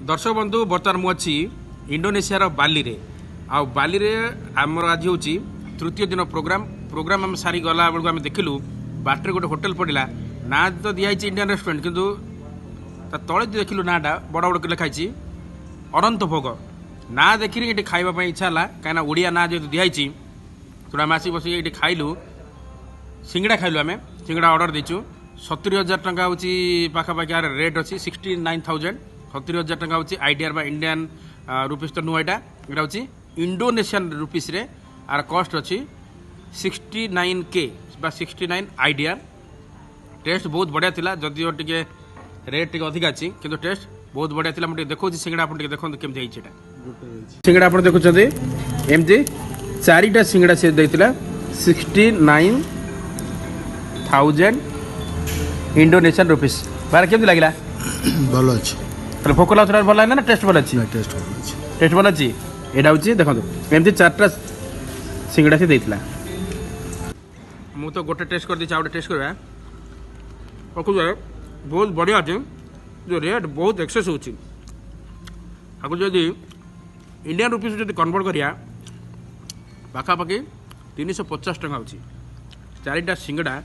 दर्शक बंधु बर्तमान मुझे इंडोनेशिया बाली रे आ बाली रे आमर आज हूँ तृतीय दिन प्रोग्राम आम सारी गला बेलू आम देखिलु बाटर गोटे होटेल पड़ा ना तो दिखाई इंडियन रेस्टोरेंट किंतु तले देखिलु नाटा बड़ बड़ लिखाई अनंत भोग ना देखी ये खावाई इच्छा है कहीं ओडिया ना जेहतु दिखाई तेणु आम आसिक बस ये खाइलु सिंगड़ा खाइलु आम सिंगड़ा ऑर्डर देचु 70,000 टंका हूँ पाखापाखि यार रेट अच्छी 69,000 70,000 टंका हूँ आईडीआर बा इंडियन रुपीस तो नुह यहाँ हूँ इंडोनेशियन रुपीस रे आर कस्ट अच्छी 69K बा 69 आईडीआर टेस्ट बहुत बढ़िया थिला जदियो टिके रेट टिके अधिक अच्छी किंतु टेस्ट बहुत बढ़िया थिला मुझे देखो सिंगड़ा आप देखो केमती होइछे सिंगड़ा आप देखुछते एमती चारिटा सिंगड़ा से देइतिला 69,000 इंडोनेशियन रुपीस बार केमती लागिला भल अच्छे तो भोक लाग भल ना टेस्ट भल अच्छी टेस्ट भल अच्छी यहाँ हूँ देखो एमती चार्टा सिंगड़ा से देइतिला मु तो गोटे टेस्ट कर दी गोटे टेस्ट करवा पकड़ बहुत बढ़िया अच्छे जो रेट बहुत एक्सेस होची आगे जदि इंडियन रुपीस जब कन्वर्ट करिया पाखापाखि 350 टंका होची चारिटा सिंगड़ा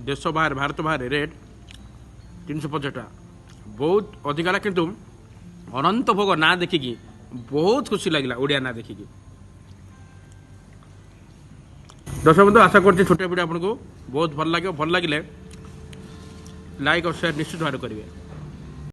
देश बाहर भारत बाहर रेट 350 टका बहुत अधिक है किंतु अनंत भोग ना देखिकी बहुत खुशी लगे ओडिया ना देखिकी दर्शक बंधु आशा करते छोटे वीडियो आपको बहुत भल लगे लाइक और शेयर निश्चित भाव करेंगे।